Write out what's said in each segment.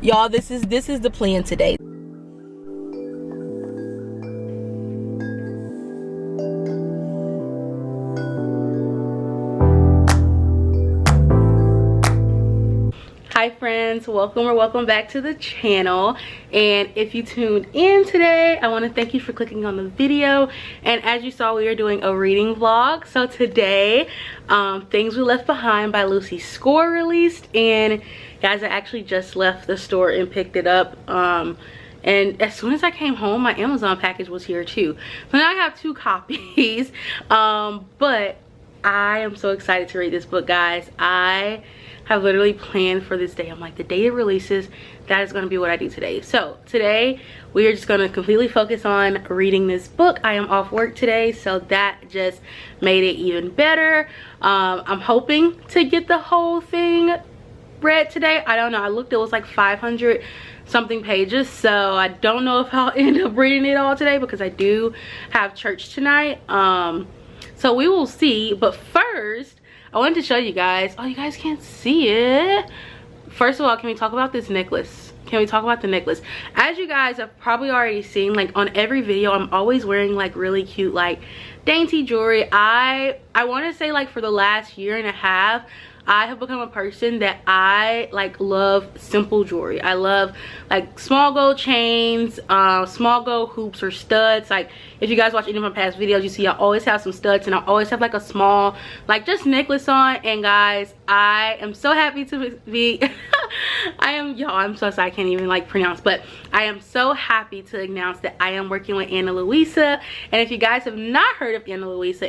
Y'all, this is the plan today. Hi friends, welcome back to the channel. And if you tuned in today, I want to thank you for clicking on the video. And as you saw, we are doing a reading vlog. So today, Things We Left Behind by Lucy Score released, and guys, I actually just left the store and picked it up. And as soon as I came home, my Amazon package was here too. So now I have 2 copies. But I am so excited to read this book, guys. I have literally planned for this day. I'm like, the day it releases, that is going to be what I do today. So today we are just going to completely focus on reading this book. I am off work today, so that just made it even better. I'm hoping to get the whole thing read today. I don't know, I looked, it was like 500 something pages, so I don't know if I'll end up reading it all today because I do have church tonight. So we will see. But first, I wanted to show you guys. Oh, you guys can't see it. First of all, can we talk about this necklace? Can we talk about the necklace? As you guys have probably already seen, like on every video, I'm always wearing like really cute, like dainty jewelry. I want to say like for the last year and a half, I have become a person that I like love simple jewelry. I love like small gold chains, small gold hoops or studs. Like if you guys watch any of my past videos, you see I always have some studs, and I always have like a small like just necklace on. And guys, I am so happy to be I'm so sorry, I can't even like pronounce, but I am so happy to announce that I am working with Ana Luisa. And if you guys have not heard of Ana Luisa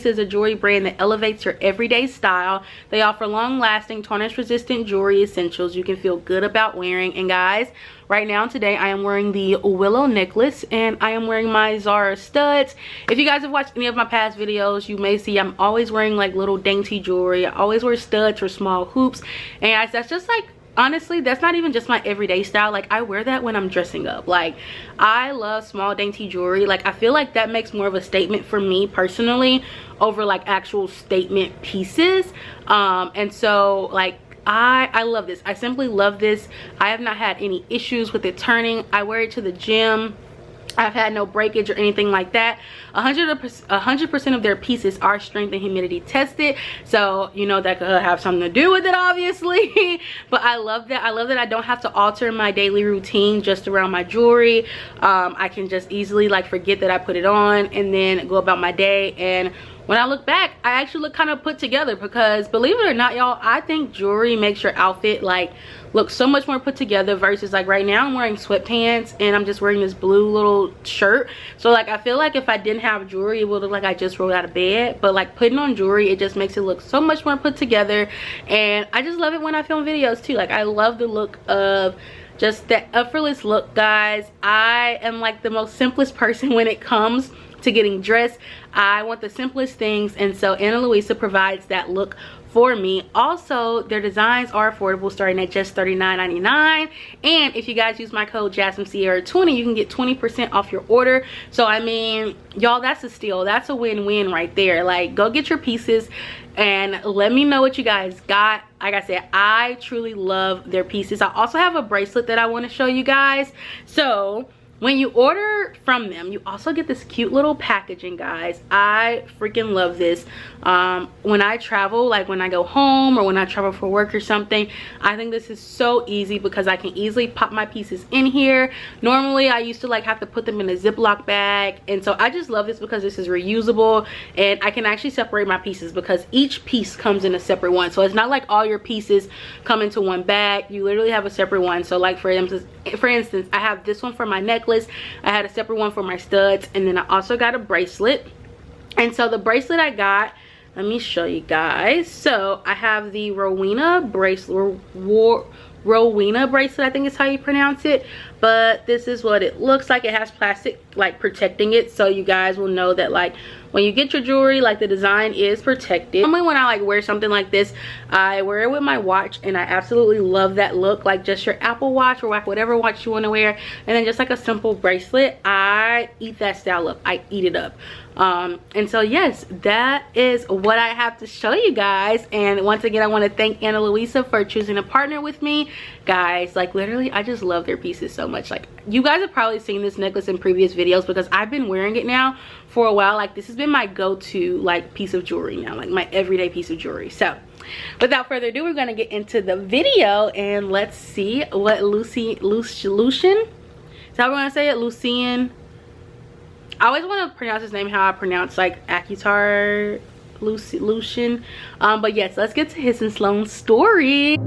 is a jewelry brand that elevates your everyday style. They offer long-lasting tarnish resistant jewelry essentials you can feel good about wearing. And guys, right now today I am wearing the willow necklace, and I am wearing my Zara studs. If you guys have watched any of my past videos, you may see I'm always wearing like little dainty jewelry. I always wear studs or small hoops. And guys, that's just like, honestly, that's not even just my everyday style. Like I wear that when I'm dressing up. Like I love small dainty jewelry. Like I feel like that makes more of a statement for me personally over like actual statement pieces. And so like I love this. I simply love this. I have not had any issues with it turning. I wear it to the gym. I've had no breakage or anything like that. 100% of their pieces are strength and humidity tested, so you know that could have something to do with it, obviously. But I love that. I love that I don't have to alter my daily routine just around my jewelry. I can just easily like forget that I put it on and then go about my day. And when I look back, I actually look kind of put together, because believe it or not, y'all, I think jewelry makes your outfit like look so much more put together versus like right now I'm wearing sweatpants and I'm just wearing this blue little shirt. So like I feel like if I didn't have jewelry, it would look like I just rolled out of bed. But like putting on jewelry, it just makes it look so much more put together. And I just love it when I film videos too. Like I love the look of just that effortless look, guys. I am like the most simplest person when it comes to getting dressed. I want the simplest things, and so Ana Luisa provides that look for me. Also, their designs are affordable, starting at just $39.99. And if you guys use my code JasmineCierra20, you can get 20% off your order. So I mean, y'all, that's a steal. That's a win-win right there. Like, go get your pieces and let me know what you guys got. Like I said, I truly love their pieces. I also have a bracelet that I want to show you guys. So when you order from them, you also get this cute little packaging, guys. I freaking love this. When I travel, like when I go home or when I travel for work or something, I think this is so easy because I can easily pop my pieces in here. Normally, I used to like have to put them in a Ziploc bag. And so I just love this because this is reusable, and I can actually separate my pieces because each piece comes in a separate one. So it's not like all your pieces come into one bag. You literally have a separate one. So like for instance, I have this one for my necklace. I had a separate one for my studs, and then I also got a bracelet. And so the bracelet I got, let me show you guys. So I have the Rowena bracelet, Rowena bracelet, I think is how you pronounce it. But this is what it looks like. It has plastic like protecting it, so you guys will know that like when you get your jewelry, like the design is protected. Normally when I like wear something like this, I wear it with my watch, and I absolutely love that look. Like just your Apple Watch or like whatever watch you want to wear, and then just like a simple bracelet. I eat that style up. I eat it up. And so yes, that is what I have to show you guys. And once again, I want to thank Ana Luisa for choosing to partner with me. me, guys, like literally I just love their pieces so much. Like you guys have probably seen this necklace in previous videos because I've been wearing it now for a while. Like this has been my go-to like piece of jewelry now, like my everyday piece of jewelry. So without further ado, we're gonna get into the video and let's see what Lucian, is that how we're gonna say it? Lucian. I always want to pronounce his name how I pronounce like Akitar Lucian. But yes, let's get to his and Sloan's story.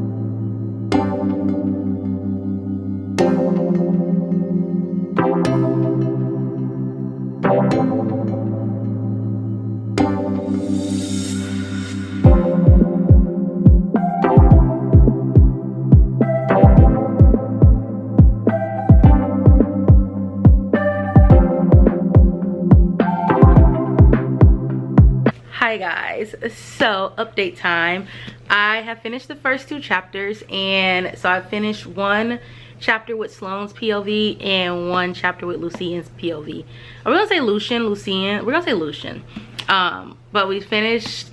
Hi guys, so update time. I have finished the first 2 chapters, and so I finished 1 chapter with Sloan's POV and 1 chapter with Lucian's POV. Are we gonna say Lucian? We're gonna say Lucian. But I finished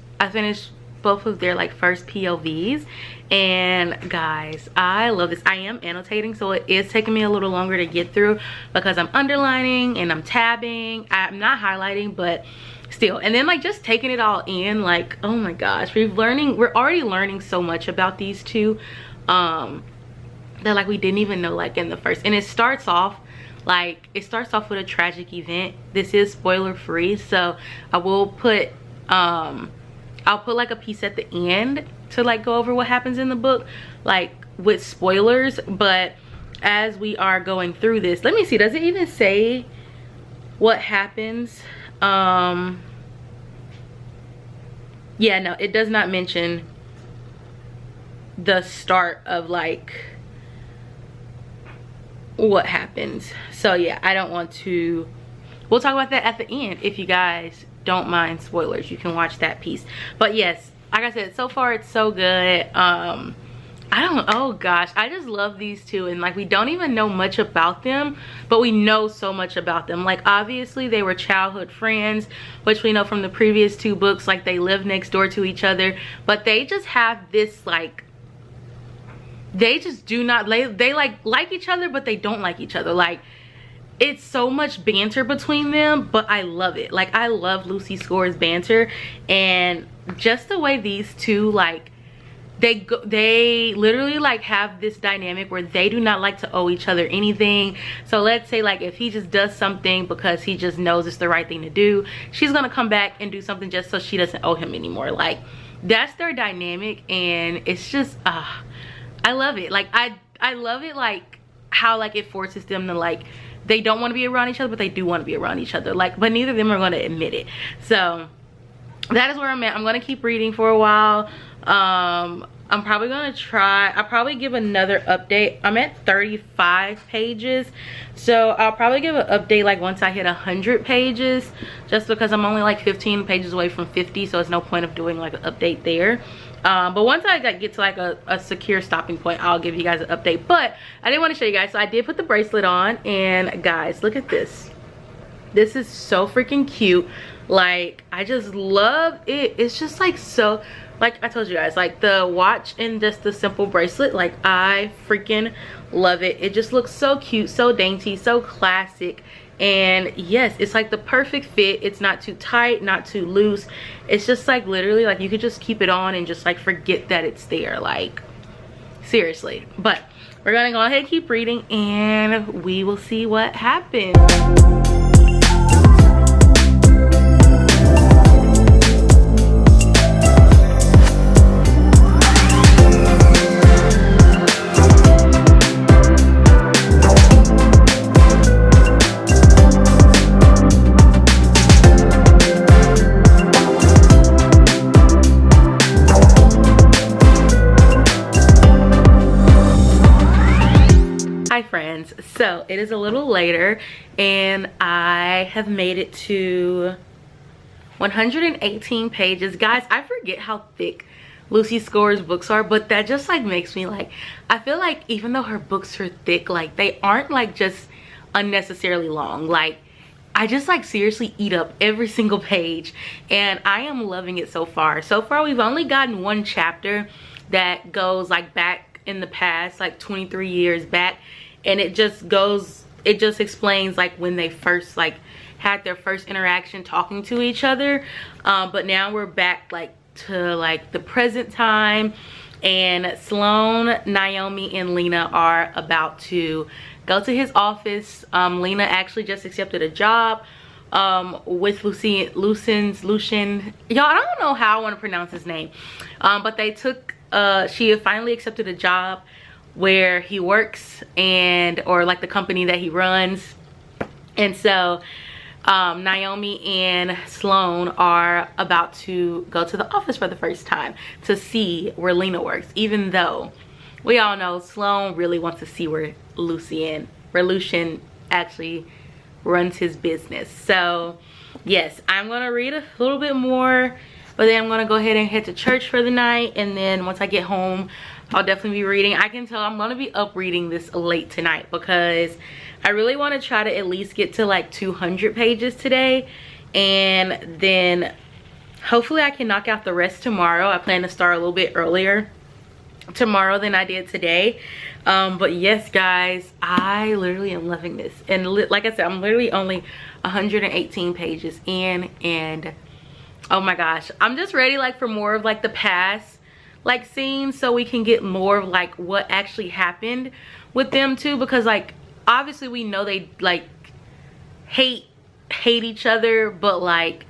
both of their like first POVs, and guys, I love this. I am annotating, so it is taking me a little longer to get through because I'm underlining and I'm tabbing. I'm not highlighting, but still. And then like just taking it all in, like oh my gosh, we're already learning so much about these two that like we didn't even know like in the first. And it starts off with a tragic event. This is spoiler free, so I will put I'll put like a piece at the end to like go over what happens in the book like with spoilers. But as we are going through this, let me see, does it even say what happens? Yeah, no, it does not mention the start of like what happens. So yeah, I don't want to, we'll talk about that at the end. If you guys don't mind spoilers, you can watch that piece. But yes, like I said, so far it's so good. Oh gosh, I just love these two, and like we don't even know much about them, but we know so much about them. Like obviously they were childhood friends, which we know from the previous 2 books, like they live next door to each other, but they just have this like, they just do not, they like each other, but they don't like each other. Like it's so much banter between them, but I love it. Like I love Lucy Score's banter, and just the way these two like they literally like have this dynamic where they do not like to owe each other anything. So let's say like if he just does something because he just knows it's the right thing to do, she's gonna come back and do something just so she doesn't owe him anymore. Like that's their dynamic, and it's just I love it. Like I love it, like how like it forces them to like, they don't want to be around each other but they do want to be around each other, like, but neither of them are going to admit it. So that is where I'm at. I'm going to keep reading for a while. I'm probably gonna try, I'll probably give another update. I'm at 35 pages, so I'll probably give an update like once I hit 100 pages, just because I'm only like 15 pages away from 50, so it's no point of doing like an update there. But once I get to like a secure stopping point, I'll give you guys an update. But I did want to show you guys, so I did put the bracelet on, and guys, look at this. This is so freaking cute. Like I just love it. It's just like so, like I told you guys, like the watch and just the simple bracelet, like I freaking love it. It just looks so cute, so dainty, so classic. And yes, it's like the perfect fit. It's not too tight, not too loose. It's just like literally like you could just keep it on and just like forget that it's there, like seriously. But we're gonna go ahead and keep reading, and we will see what happens. Friends, so it is a little later and I have made it to 118 pages. Guys, I forget how thick Lucy Score's books are, but that just like makes me like, I feel like even though her books are thick, like they aren't like just unnecessarily long. Like I just like seriously eat up every single page, and I am loving it so far. So far we've only gotten 1 chapter that goes like back in the past, like 23 years back, and it just explains like when they first like had their first interaction talking to each other. But now we're back like to like the present time, and Sloan, Naomi, and Lena are about to go to his office. Lena actually just accepted a job with Lucien. Y'all, I don't know how I want to pronounce his name, but they took she finally accepted a job where he works, or like the company that he runs. And so Naomi and Sloan are about to go to the office for the first time to see where Lena works, even though we all know Sloan really wants to see where Lucien actually runs his business. So yes, I'm gonna read a little bit more, but then I'm gonna go ahead and head to church for the night, and then once I get home I'll definitely be reading. I can tell I'm gonna be up reading this late tonight because I really want to try to at least get to like 200 pages today, and then hopefully I can knock out the rest tomorrow. I plan to start a little bit earlier tomorrow than I did today. But yes guys, I literally am loving this, and like I said, I'm literally only 118 pages in, and oh my gosh, I'm just ready like for more of like the past like scenes, so we can get more of like what actually happened with them too, because like obviously we know they like hate each other, but like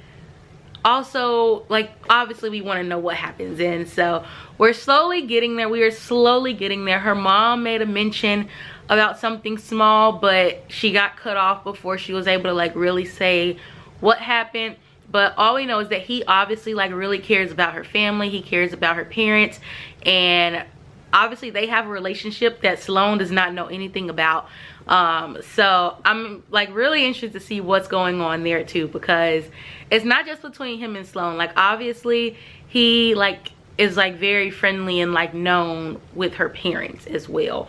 also like obviously we want to know what happens. And so we're slowly getting there. We are slowly getting there. Her mom made a mention about something small, but she got cut off before she was able to like really say what happened. But all we know is that he obviously like really cares about her family. He cares about her parents, and obviously they have a relationship that Sloan does not know anything about. So I'm like really interested to see what's going on there too, because it's not just between him and Sloan. Like obviously he like is like very friendly and like known with her parents as well.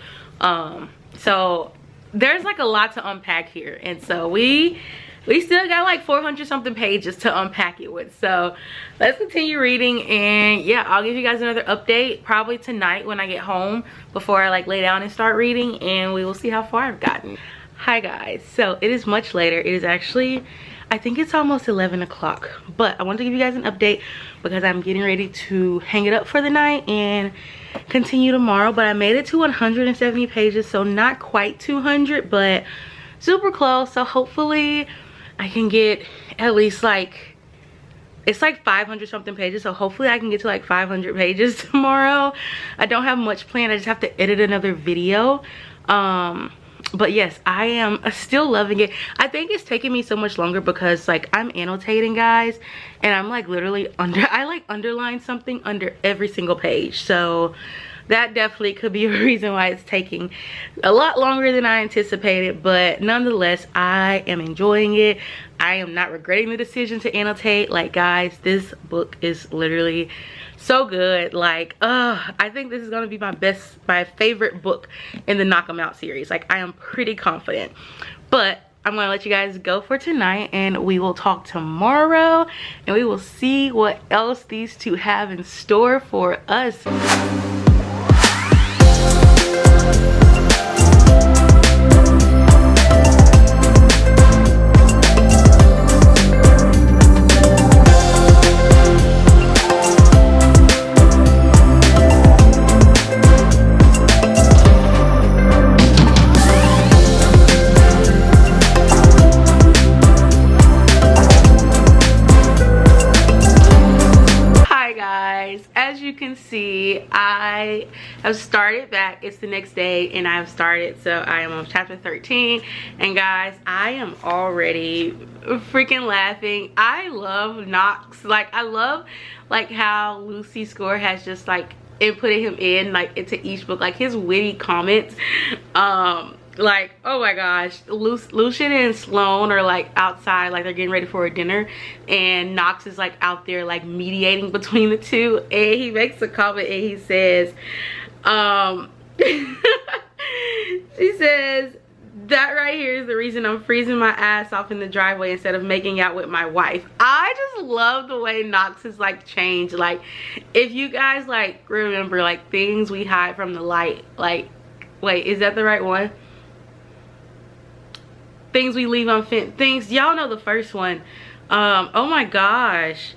So there's like a lot to unpack here, and so we still got like 400 something pages to unpack it with. So let's continue reading, and yeah, I'll give you guys another update probably tonight when I get home before I like lay down and start reading, and we will see how far I've gotten. Hi guys, so it is much later. It is actually, I think it's almost 11 o'clock, but I wanted to give you guys an update because I'm getting ready to hang it up for the night and continue tomorrow. But I made it to 170 pages, so not quite 200, but super close. So hopefully I can get at least like, it's like 500 something pages, so hopefully I can get to like 500 pages tomorrow. I don't have much planned. I just have to edit another video. But yes, I am still loving it. I think it's taking me so much longer because like I'm annotating, guys, and I'm like literally I like underline something under every single page. So that definitely could be a reason why it's taking a lot longer than I anticipated, but nonetheless, I am enjoying it. I am not regretting the decision to annotate. Like guys, this book is literally so good. Like I think this is gonna be my favorite book in the Knock 'Em Out series. Like I am pretty confident. But I'm gonna let you guys go for tonight, and we will talk tomorrow, and we will see what else these two have in store for us. As you can see, I have started back. It's the next day and I've started, so I am on chapter 13, and guys, I am already freaking laughing. I love Knox. Like I love like how Lucy Score has just like inputted him in like into each book, like his witty comments. Like oh my gosh, Lucien and Sloan are like outside, like they're getting ready for a dinner, and Knox is like out there like mediating between the two, and he makes a comment and he says she says, that right here is the reason I'm freezing my ass off in the driveway instead of making out with my wife. I just love the way Knox has like changed. Like, if you guys like remember like things we hide from the light, like, wait, is that the right one? Things we leave unfinished. Things, y'all know the first one. Oh my gosh.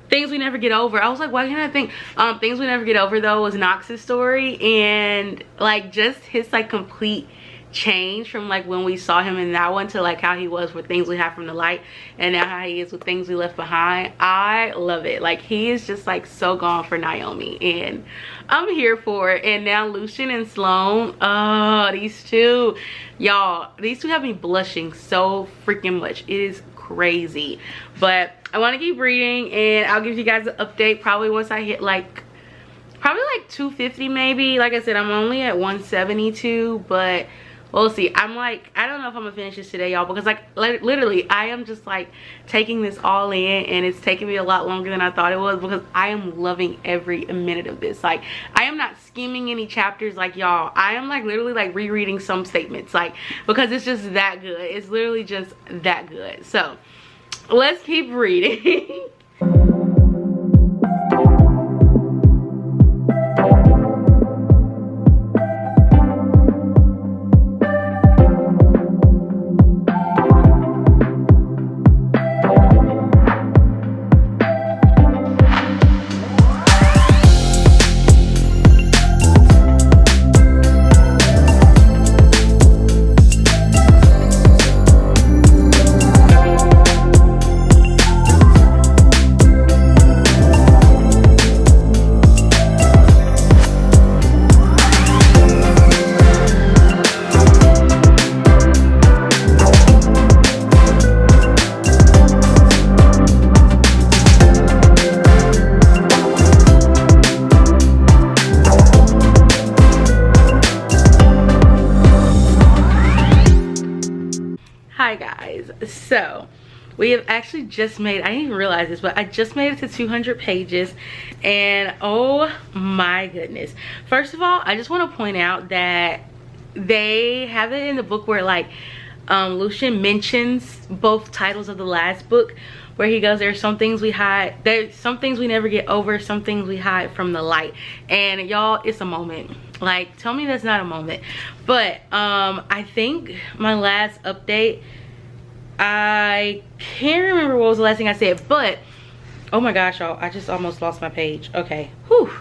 Things we never get over. I was like, why can't I think? Things we never get over though was Knox's story, and like just his like complete change from like when we saw him in that one to like how he was with Things We Have From the Light, and now how he is with Things We Left Behind. I love it. Like, he is just like so gone for Naomi, and I'm here for it. And now Lucian and Sloan, oh, these two, y'all, these two have me blushing so freaking much. It is crazy. But I want to keep reading, and I'll give you guys an update probably once I hit like probably like 250 maybe. Like I said, I'm only at 172, but we'll see. I'm like, I don't know if I'm gonna finish this today, y'all, because like literally I am just like taking this all in, and it's taking me a lot longer than I thought it was, because I am loving every minute of this. Like, I am not skimming any chapters, like, y'all. I am like literally like rereading some statements, like, because it's just that good. It's literally just that good. So let's keep reading. Hi guys, so we have actually just made, I didn't even realize this, but I just made it to 200 pages, and oh my goodness. First of all, I just want to point out that they have it in the book where like Lucian mentions both titles of the last book, where he goes, there's some things we hide, there's some things we never get over, some things we hide from the light. And y'all, it's a moment. Like, tell me that's not a moment. But I think my last update, I can't remember what was the last thing I said, but oh my gosh, y'all, I just almost lost my page. Okay, whew.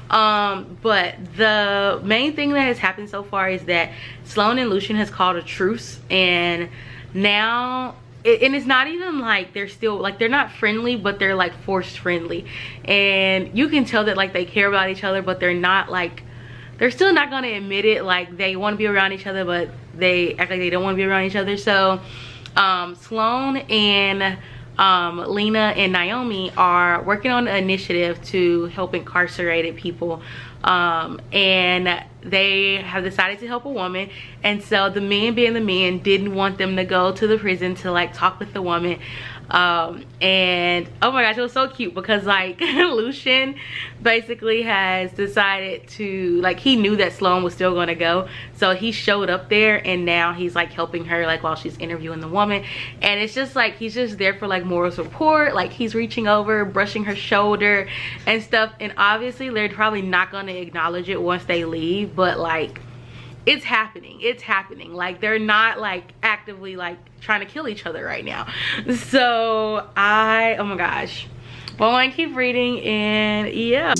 But the main thing that has happened so far is that Sloan and Lucian has called a truce, and now and it's not even like they're still like, they're not friendly, but they're like forced friendly, and you can tell that like they care about each other, but they're not like, they're still not going to admit it. Like, they want to be around each other, but they act like they don't want to be around each other. So Sloan and Lena and Naomi are working on an initiative to help incarcerated people, and they have decided to help a woman. And so the men, being the men, didn't want them to go to the prison to like talk with the woman. And oh my gosh, it was so cute, because like Lucian basically has decided to, like, he knew that Sloan was still going to go, so he showed up there, and now he's like helping her like while she's interviewing the woman. And it's just like, he's just there for like moral support. Like, he's reaching over, brushing her shoulder and stuff. And obviously they're probably not going to acknowledge it once they leave, but like, it's happening. It's happening. Like, they're not like actively like trying to kill each other right now. So oh my gosh, well, I want to keep reading, and yeah.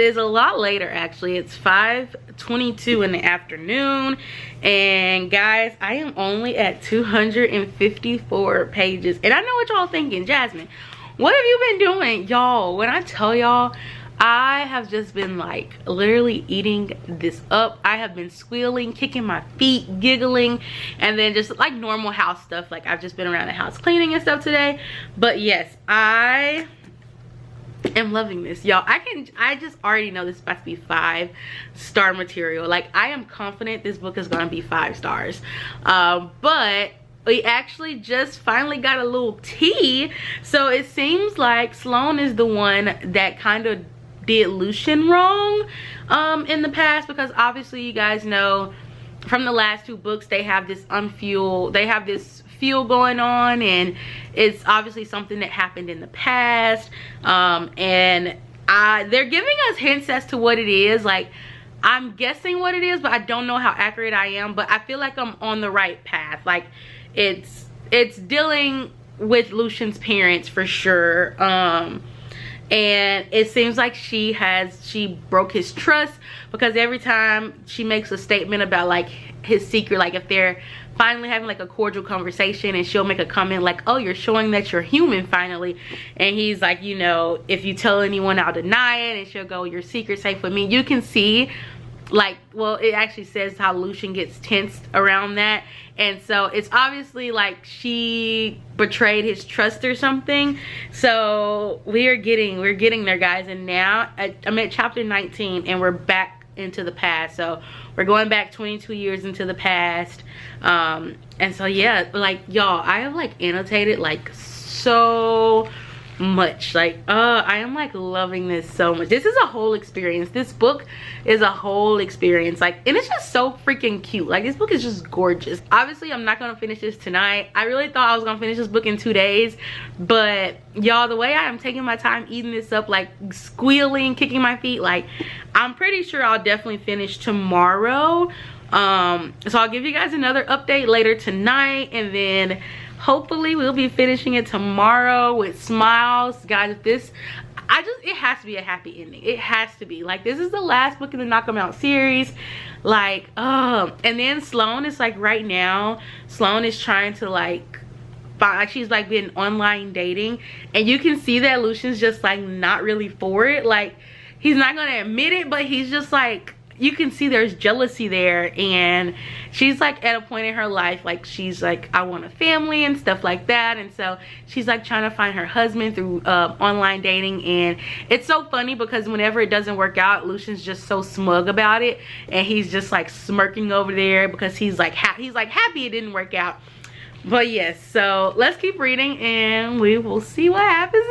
is a lot later actually. It's 5:22 in the afternoon, and guys, I am only at 254 pages. And I know what y'all thinking, Jasmine, what have you been doing? Y'all, when I tell y'all, I have just been like literally eating this up. I have been squealing, kicking my feet, giggling, and then just like normal house stuff. Like I've just been around the house cleaning and stuff today. But yes, I am loving this, y'all. I just already know this is about to be 5-star material. Like I am confident this book is gonna be 5 stars. But we actually just finally got a little tea. So it seems like Sloan is the one that kind of did Lucian wrong in the past, because obviously you guys know from the last 2 books they have this fuel going on, and it's obviously something that happened in the past, and they're giving us hints as to what it is. Like I'm guessing what it is, but I don't know how accurate I am, but I feel like I'm on the right path. Like it's dealing with Lucian's parents for sure, and it seems like she broke his trust, because every time she makes a statement about like his secret, like if they're finally having like a cordial conversation, and she'll make a comment like, oh, you're showing that you're human finally, and he's like, you know, if you tell anyone I'll deny it, and she'll go, your secret's safe with me. You can see like, well, it actually says how Lucian gets tensed around that, and so it's obviously like she betrayed his trust or something. So we're getting there, guys, and now I'm at chapter 19, and we're back into the past. So we're going back 22 years into the past, and so yeah, like y'all, I have like annotated like so much. Like I am like loving this so much. This is a whole experience. This book is a whole experience, like, and it's just so freaking cute. Like this book is just gorgeous. Obviously I'm not gonna finish this tonight. I really thought I was gonna finish this book in 2 days, but y'all, the way I am taking my time eating this up, like squealing, kicking my feet, like I'm pretty sure I'll definitely finish tomorrow. So I'll give you guys another update later tonight, and then hopefully we'll be finishing it tomorrow with smiles, guys. This, it has to be a happy ending. It has to be. Like this is the last book in the Knock 'Em Out series. Like and then Sloan is like, right now Sloan is trying to like find, like she's like been online dating, and you can see that Lucian's just like not really for it. Like he's not gonna admit it, but he's just like, you can see there's jealousy there, and she's like at a point in her life, like she's like, I want a family and stuff like that, and so she's like trying to find her husband through online dating. And it's so funny because whenever it doesn't work out, Lucian's just so smug about it, and he's just like smirking over there because he's like happy it didn't work out. But yes, so let's keep reading and we will see what happens.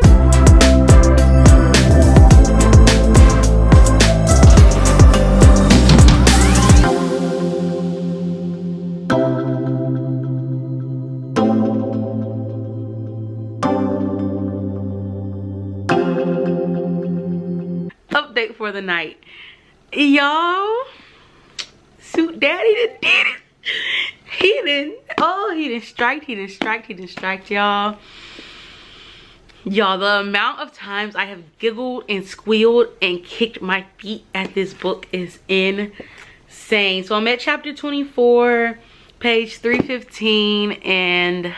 Update for the night, y'all. Suit Daddy done did it. He didn't strike, y'all. Y'all, the amount of times I have giggled and squealed and kicked my feet at this book is insane. So I'm at chapter 24, page 315, and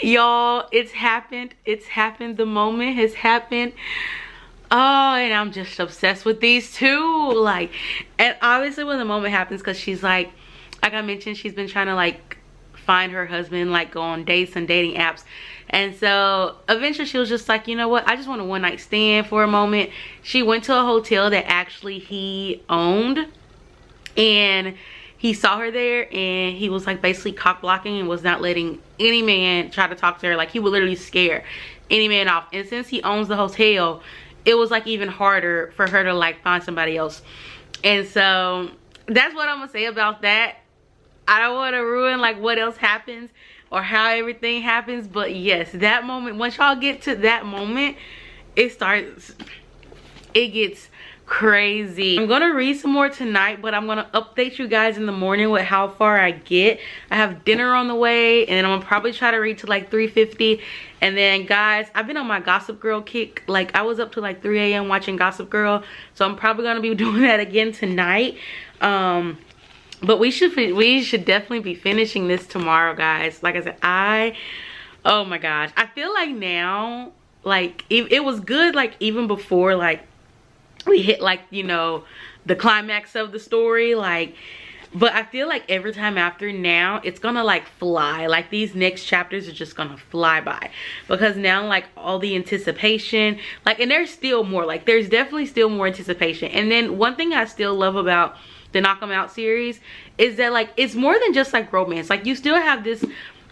y'all, it's happened. The moment has happened. Oh, and I'm just obsessed with these two. Like, and obviously when the moment happens, because she's like I mentioned, she's been trying to like find her husband, like go on dates and dating apps, and so eventually she was just like, you know what, I just want a one-night stand for a moment. She went to a hotel that actually he owned, and he saw her there, and he was like basically cock blocking and was not letting any man try to talk to her. Like he would literally scare any man off, and since he owns the hotel, it was like even harder for her to like find somebody else. And so that's what I'm gonna say about that. I don't want to ruin like what else happens or how everything happens, but yes, that moment, once y'all get to that moment, it gets crazy. I'm gonna read some more tonight, but I'm gonna update you guys in the morning with how far I get. I have dinner on the way, and I'm gonna probably try to read to like 3:50. And then guys, I've been on my Gossip Girl kick. Like, I was up to like 3 a.m. watching Gossip Girl, so I'm probably gonna be doing that again tonight. But we should definitely be finishing this tomorrow, guys. Like I said, oh my gosh, I feel like now, like it was good like even before like we hit like, you know, the climax of the story, like, but I feel like every time after now it's gonna like fly. Like, these next chapters are just gonna fly by, because now like all the anticipation, like, and there's still more, like there's definitely still more anticipation. And then one thing I still love about the Knock 'Em Out series is that like it's more than just like romance. Like, you still have this,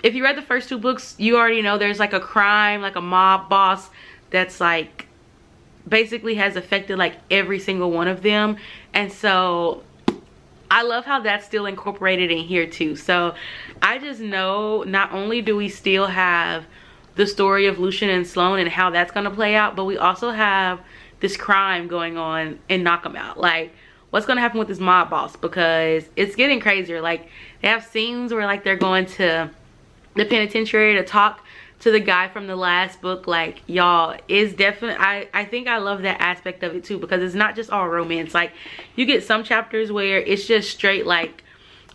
if you read the first 2 books, you already know there's like a crime, like a mob boss that's like basically has affected like every single one of them. And so I love how that's still incorporated in here too. So I just know not only do we still have the story of Lucien and Sloane and how that's gonna play out, but we also have this crime going on in Knock 'Em Out. Like, what's gonna happen with this mob boss, because it's getting crazier. Like, they have scenes where like they're going to the penitentiary to talk to the guy from the last book. Like, y'all, is definitely, I think I love that aspect of it too, because it's not just all romance. Like, you get some chapters where it's just straight like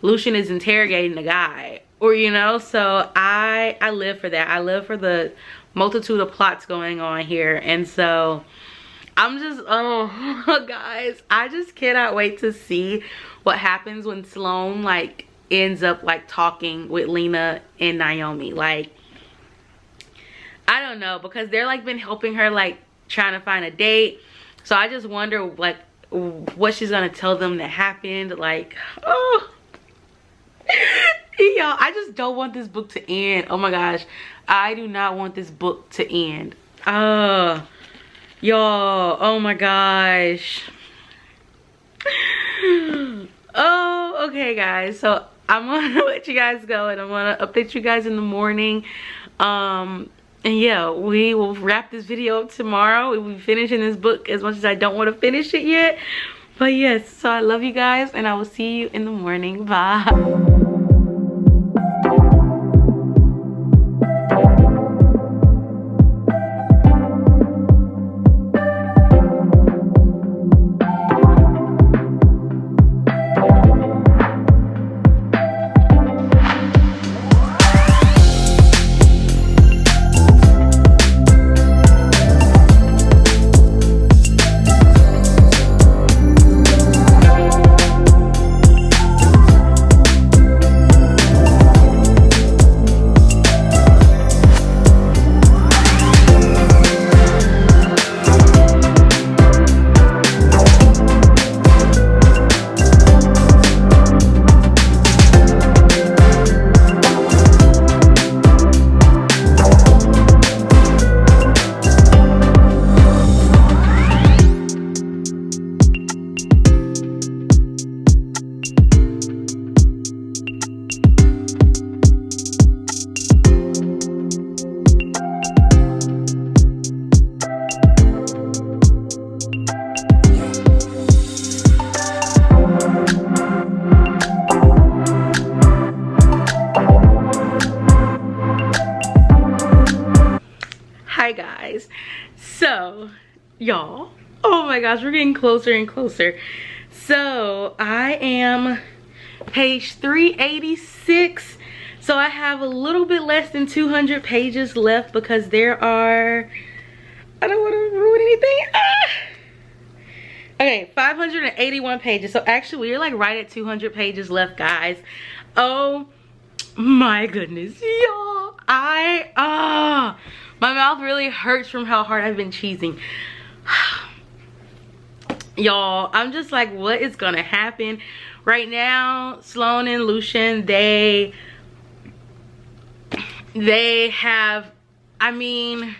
Lucien is interrogating the guy, or, you know. So I live for that. I live for the multitude of plots going on here. And so I'm just, oh guys, I just cannot wait to see what happens when Sloane like ends up like talking with Lena and Naomi. Like, I don't know, because they're like been helping her like trying to find a date. So I just wonder like what she's gonna tell them that happened. Like, oh y'all, I just don't want this book to end. Oh my gosh, I do not want this book to end. Y'all, oh my gosh. Oh, okay guys, so I'm gonna let you guys go, and I'm gonna update you guys in the morning. And yeah, we will wrap this video up tomorrow. We'll be finishing this book, as much as I don't want to finish it yet. But yes, so I love you guys, and I will see you in the morning. Bye. Hi guys, so y'all, oh my gosh, we're getting closer and closer. So I am page 386, so I have a little bit less than 200 pages left, because there are, I don't want to ruin anything. Okay, 581 pages. So actually we're like right at 200 pages left, guys. Oh my goodness, y'all, my mouth really hurts from how hard I've been cheesing. Y'all, I'm just like, what is gonna happen? Right now, Sloane and Lucien, they have, I mean,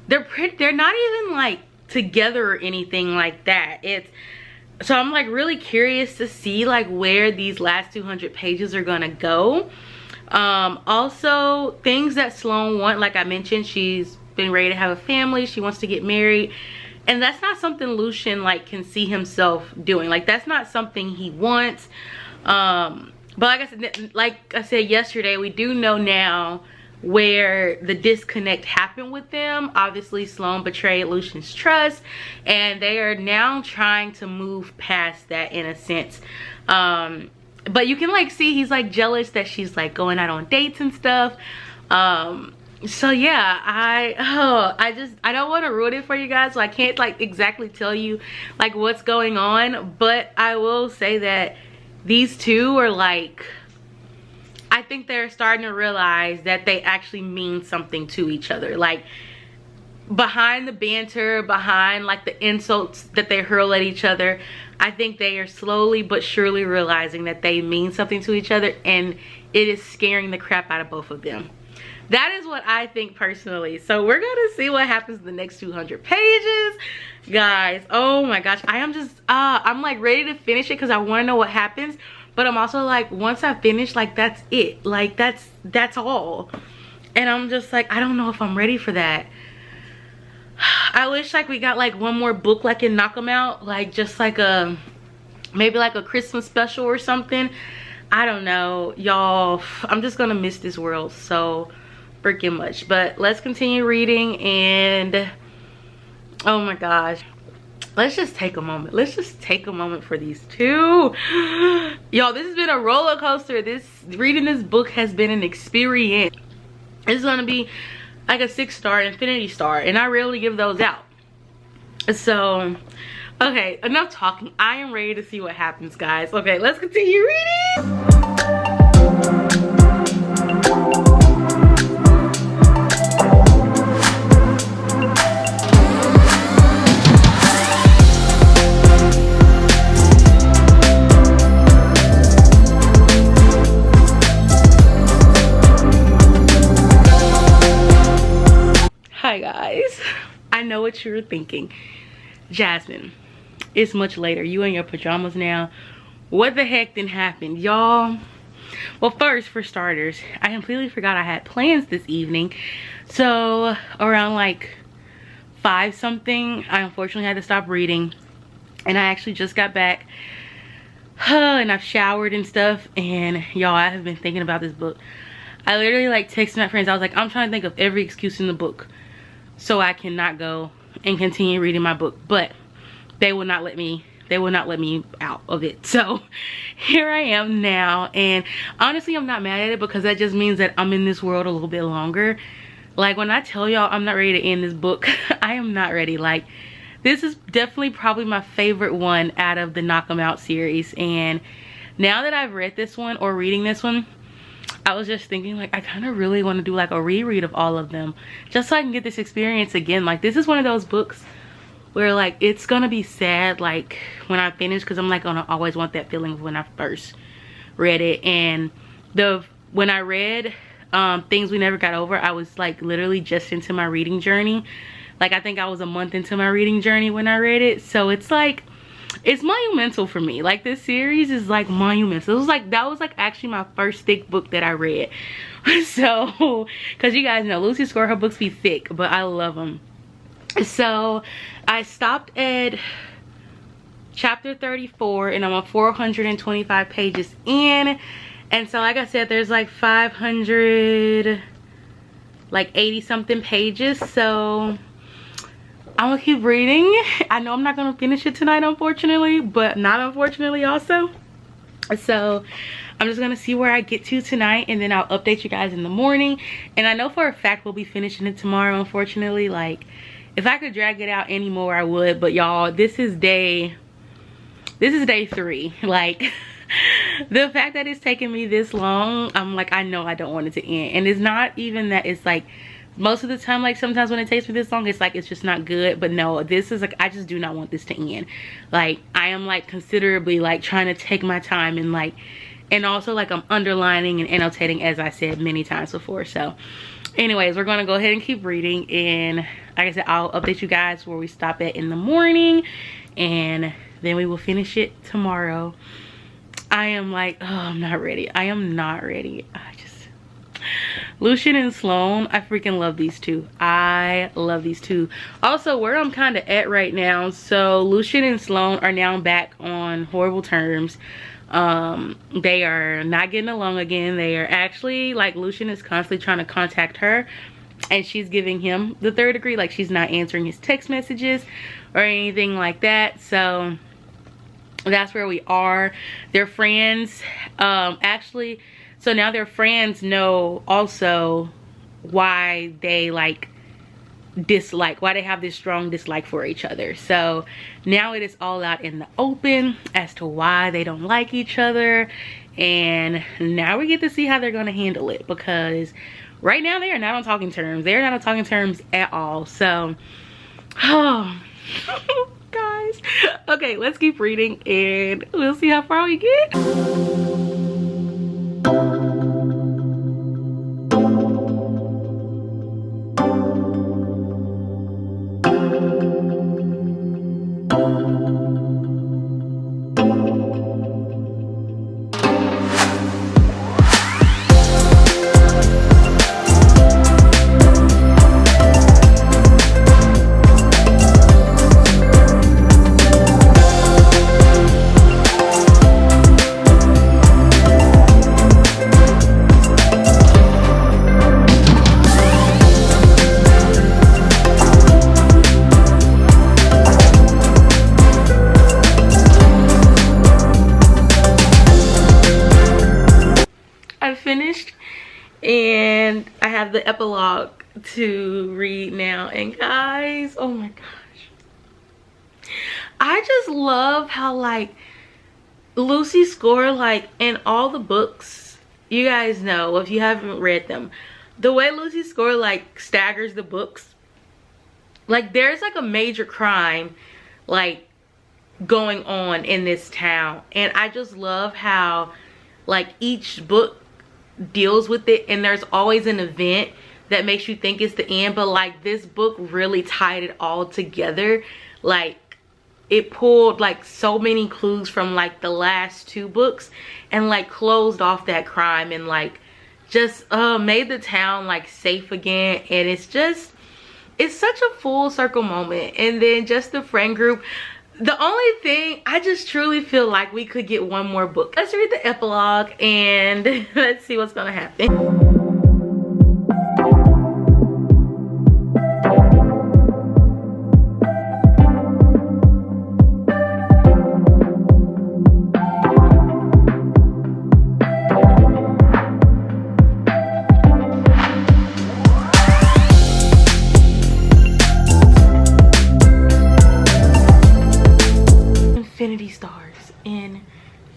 they're not even like together or anything like that. So I'm like really curious to see like where these last 200 pages are gonna go. Also, things that Sloane want, like I mentioned, she's been ready to have a family, she wants to get married, And that's not something Lucian like can see himself doing. Like, that's not something he wants. But like I said yesterday, we do know now where the disconnect happened with them. Obviously Sloane betrayed Lucian's trust, and they are now trying to move past that in a sense. But you can like see he's like jealous that she's like going out on dates and stuff. So yeah, I don't want to ruin it for you guys, so I can't like exactly tell you like what's going on, but I will say that these two are like, I think they're starting to realize that they actually mean something to each other. Like, behind the banter, behind like the insults that they hurl at each other, I think they are slowly but surely realizing that they mean something to each other, and it is scaring the crap out of both of them. That is what I think personally. So we're gonna see what happens in the next 200 pages, guys. Oh my gosh, I am just I'm like ready to finish it because I want to know what happens. But I'm also like, once I finish, like that's it. Like that's all. And I'm just like, I don't know if I'm ready for that. I wish like we got like one more book like in Knock 'Em Out. Like just like a, maybe like a Christmas special or something. I don't know, y'all. I'm just gonna miss this world so freaking much. But let's continue reading, and oh my gosh. Let's just take a moment. Let's just take a moment for these two. Y'all, this has been a roller coaster. Reading this book has been an experience. It's gonna be like a 6-star, infinity star, and I rarely give those out. So, okay, enough talking. I am ready to see what happens, guys. Okay, let's continue reading. Hi guys, I know what you're thinking. Jasmine, it's much later. You in your pajamas now. What the heck didn't happen, y'all? Well, first, for starters, I completely forgot I had plans this evening. So around like 5 something, I unfortunately had to stop reading, and I actually just got back and I've showered and stuff, and y'all, I have been thinking about this book. I literally like texted my friends. I was like, I'm trying to think of every excuse in the book so I cannot go and continue reading my book, but they will not let me out of it. So here I am now, and honestly I'm not mad at it because that just means that I'm in this world a little bit longer. Like, when I tell y'all I'm not ready to end this book, I am not ready. Like, this is definitely probably my favorite one out of the Knock 'Em Out series, and now that I've read this one, or reading this one, I was just thinking like I kind of really want to do like a reread of all of them just so I can get this experience again. Like, this is one of those books where like it's gonna be sad like when I finish, because I'm like gonna always want that feeling of when I first read it. And when I read Things We Never Got Over, I was like literally just into my reading journey. Like, I think I was a month into my reading journey when I read it. So it's like, it's monumental for me. Like, this series is like monumental. That was like actually my first thick book that I read. So, because you guys know Lucy Score, her books be thick, but I love them. So I stopped at chapter 34, and I'm on 425 pages in. And so like I said, there's like 500 like 80 something pages. So I'm gonna keep reading. I know I'm not gonna finish it tonight, unfortunately, but not unfortunately also. So I'm just gonna see where I get to tonight, and then I'll update you guys in the morning. And I know for a fact we'll be finishing it tomorrow, unfortunately. Like, if I could drag it out anymore, I would. But y'all, this is day 3. Like, the fact that it's taking me this long, I'm like, I know I don't want it to end. And it's not even that it's like, most of the time, like sometimes when it takes me this long, it's like it's just not good. But no, this is like, I just do not want this to end. Like, I am like considerably like trying to take my time, and like, and also like I'm underlining and annotating, as I said many times before. So anyways, we're gonna go ahead and keep reading, and like I said, I'll update you guys where we stop at in the morning, and then we will finish it tomorrow. I am like, oh, I'm not ready. I am not ready. Lucian and Sloan, I freaking love these two. I love these two. Also, where I'm kind of at right now, so Lucian and Sloan are now back on horrible terms. They are not getting along again. They are actually, like, Lucian is constantly trying to contact her, and she's giving him the third degree. Like, she's not answering his text messages or anything like that. So that's where we are. They're friends. Actually, so now their friends know also why they like dislike, why they have this strong dislike for each other. So now it is all out in the open as to why they don't like each other, and now we get to see how they're going to handle it, because right now they are not on talking terms. They're not on talking terms at all. So oh guys, okay, let's keep reading and we'll see how far we get. Finished, and I have the epilogue to read now. And guys, oh my gosh, I just love how like Lucy score, like in all the books, you guys know if you haven't read them, the way Lucy score like staggers the books. Like there's like a major crime like going on in this town, and I just love how like each book deals with it, and there's always an event that makes you think it's the end, but like this book really tied it all together. Like it pulled like so many clues from like the last two books and like closed off that crime, and like just made the town like safe again. And it's just, it's such a full circle moment. And then just the friend group. The only thing, I just truly feel like we could get one more book. Let's read the epilogue and let's see what's gonna happen.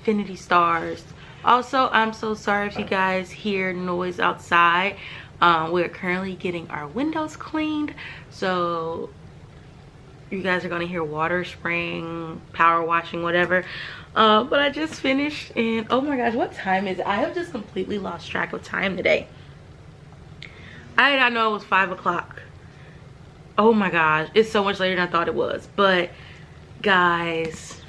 Infinity stars. Also, I'm so sorry if you guys hear noise outside. We're currently getting our windows cleaned, so you guys are gonna hear water spraying, power washing, whatever. But I just finished, and oh my gosh, what time is it? I have just completely lost track of time today. I did not know it was 5 o'clock. Oh my gosh, it's so much later than I thought it was. But guys,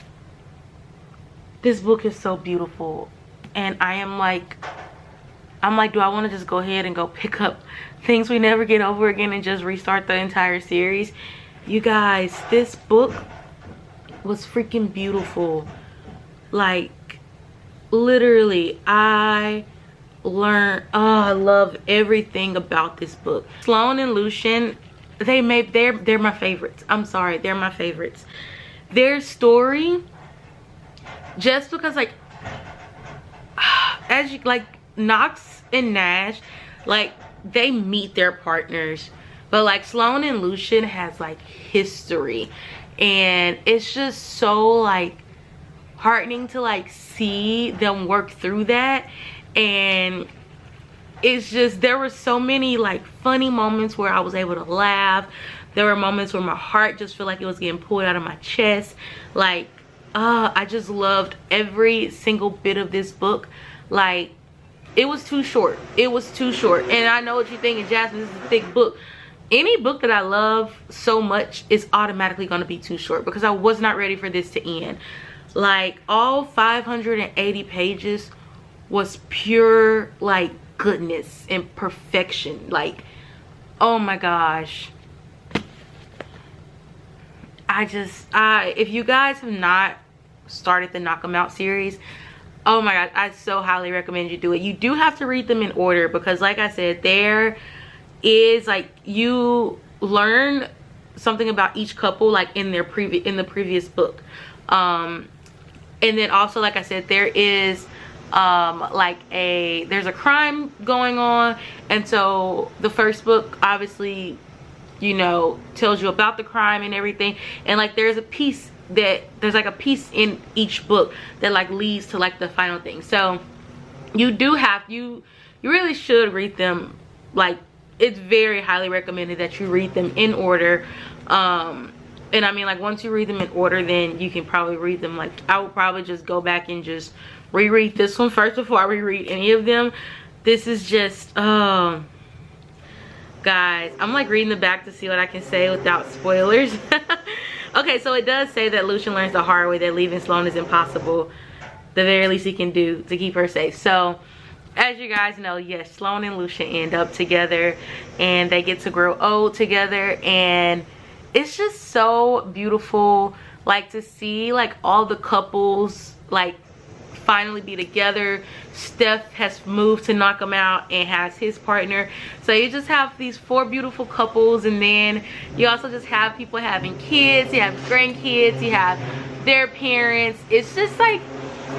this book is so beautiful, and I'm like, do I want to just go ahead and go pick up Things We Never Get Over Again and just restart the entire series? You guys, this book was freaking beautiful. Like literally, I learned, I love everything about this book. Sloan and Lucian, they're my favorites. I'm sorry, they're my favorites. Their story, just because like as you like Knox and Nash, like they meet their partners, but like Sloan and Lucian has like history, and it's just so like heartening to like see them work through that. And it's just, there were so many like funny moments where I was able to laugh. There were moments where my heart just felt like it was getting pulled out of my chest. Like I just loved every single bit of this book. Like it was too short. It was too short. And I know what you're thinking, Jasmine, this is a thick book. Any book that I love so much is automatically going to be too short, because I was not ready for this to end. Like all 580 pages was pure like goodness and perfection. Like, oh my gosh. If you guys have not started the Knock 'em Out series, oh my god, I so highly recommend you do it. You do have to read them in order because, like I said, there is, like, you learn something about each couple, like, in the previous book. And then also, like I said, there is there's a crime going on, and so the first book obviously, you know, tells you about the crime and everything, and like there's a piece in each book that like leads to like the final thing. So you really should read them. Like, it's very highly recommended that you read them in order. And I mean, like, once you read them in order, then you can probably read them. Like, I would probably just go back and just reread this one first before I reread any of them. This is just, guys, I'm like reading the back to see what I can say without spoilers. Okay, so it does say that Lucian learns the hard way that leaving Sloane is impossible. The very least he can do to keep her safe. So, as you guys know, yes, Sloane and Lucian end up together, and they get to grow old together, and it's just so beautiful, like, to see like all the couples like finally be together. Steph has moved to Knock 'em Out and has his partner, so you just have these 4 beautiful couples, and then you also just have people having kids, you have grandkids, you have their parents. It's just like,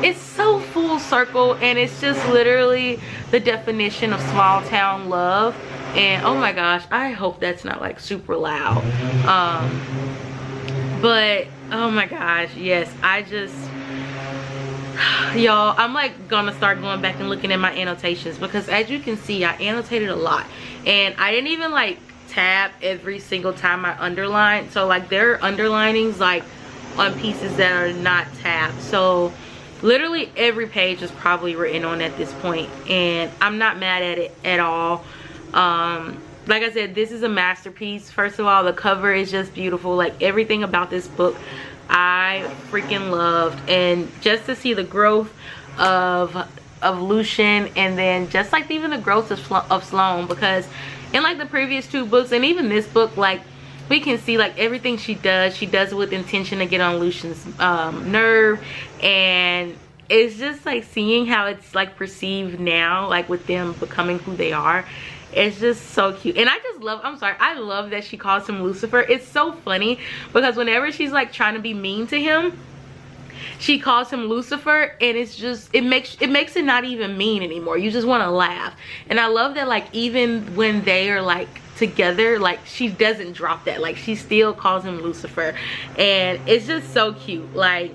it's so full circle, and it's just literally the definition of small town love. And oh my gosh, I hope that's not like super loud. But oh my gosh, yes, I just, y'all, I'm like gonna start going back and looking at my annotations, because as you can see, I annotated a lot, and I didn't even like tab every single time I underline. So like, there are underlinings like on pieces that are not tabbed. So literally every page is probably written on at this point, and I'm not mad at it at all. Like I said, this is a masterpiece. First of all, the cover is just beautiful. Like, everything about this book I freaking loved, and just to see the growth of Lucian, and then just like even the growth of Sloane, because in like the previous 2 books and even this book, like, we can see like everything she does it with intention to get on Lucian's nerve, and it's just like seeing how it's like perceived now, like with them becoming who they are. It's just so cute, and I just love, I love that she calls him Lucifer. It's so funny because whenever she's like trying to be mean to him, she calls him Lucifer, and it's just, it makes it not even mean anymore. You just want to laugh. And I love that, like, even when they are like together, like, she doesn't drop that. Like, she still calls him Lucifer, and it's just so cute. Like,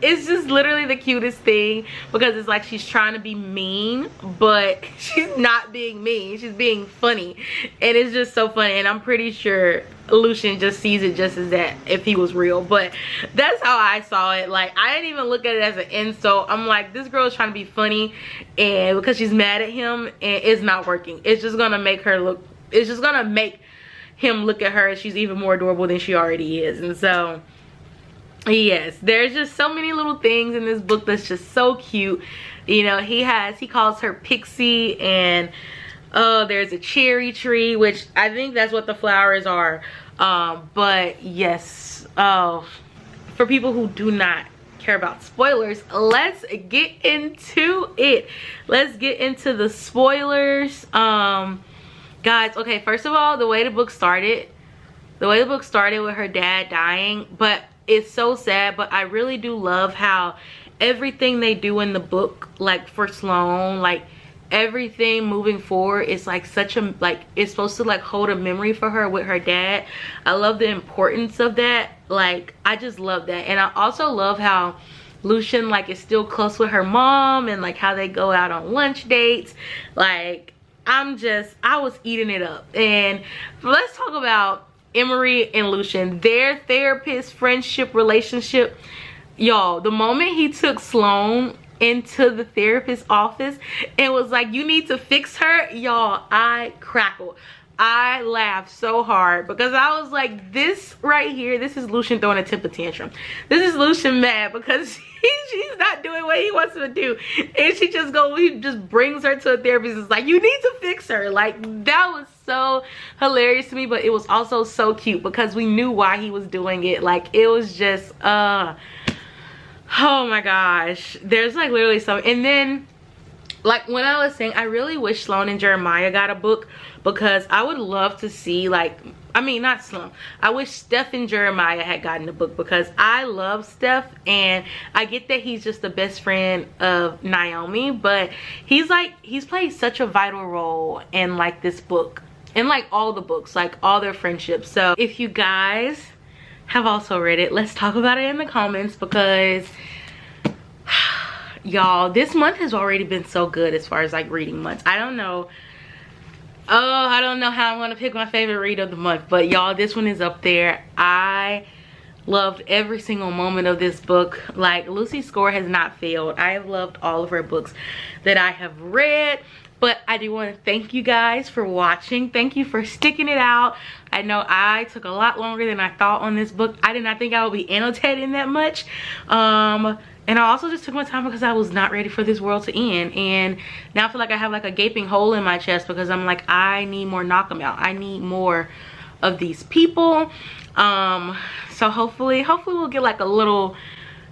it's just literally the cutest thing, because it's like she's trying to be mean, but she's not being mean, she's being funny, and it's just so funny. And I'm pretty sure Lucian just sees it just as that if he was real, but that's how I saw it. Like, I didn't even look at it as an insult. I'm like, this girl is trying to be funny, and because she's mad at him, and it's not working. It's just gonna make her look, it's just gonna make him look at her as she's even more adorable than she already is. And so yes, there's just so many little things in this book that's just so cute. You know, he calls her Pixie, and there's a cherry tree, which I think that's what the flowers are. But yes, for people who do not care about spoilers, let's get into it. Let's get into the spoilers. Guys, okay, first of all, the way the book started with her dad dying, but it's so sad, but I really do love how everything they do in the book, like for Sloane, like everything moving forward is like such a, like, it's supposed to like hold a memory for her with her dad. I love the importance of that. Like, I just love that. And I also love how Lucian like is still close with her mom, and like how they go out on lunch dates. Like, I was eating it up. And let's talk about Emery and Lucian, their therapist friendship relationship. Y'all, the moment he took Sloane into the therapist's office and was like, you need to fix her, y'all, I crackled. I laughed so hard because I was like, this right here, this is Lucian throwing a temper tantrum. This is Lucian mad because she's not doing what he wants her to do. And he just brings her to a therapist. It's like, you need to fix her. Like, that was so hilarious to me, but it was also so cute because we knew why he was doing it. Like, it was just, oh my gosh. There's like literally some, and then, like when I was saying, I really wish Sloan and Jeremiah got a book because I would love to see, like, I mean, not Sloan. I wish Steph and Jeremiah had gotten a book because I love Steph, and I get that he's just the best friend of Naomi, but he's played such a vital role in like this book and like all the books, like all their friendships. So if you guys have also read it, let's talk about it in the comments because y'all, this month has already been so good as far as like reading months. I don't know how I'm gonna pick my favorite read of the month, but y'all, this one is up there. I loved every single moment of this book. Like, Lucy's score has not failed. I have loved all of her books that I have read. But I do want to thank you guys for watching. Thank you for sticking it out. I know I took a lot longer than I thought on this book. I did not think I would be annotating that much. And I also just took my time because I was not ready for this world to end. And now I feel like I have like a gaping hole in my chest because I'm like, I need more knock 'em out. I need more of these people. So hopefully we'll get like a little,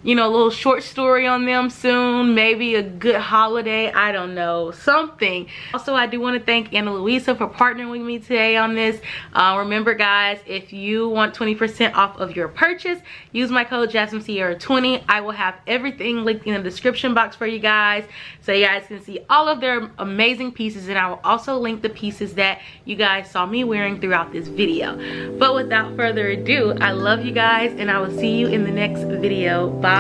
you know, a little short story on them soon, maybe a good holiday, I don't know, something. Also, I do want to thank Anna Luisa for partnering with me today on this. Remember guys, if you want 20% off of your purchase, use my code JasmineCierra20. I will have everything linked in the description box for you guys, so you guys can see all of their amazing pieces, and I will also link the pieces that you guys saw me wearing throughout this video. But without further ado, I love you guys, and I will see you in the next video. Bye.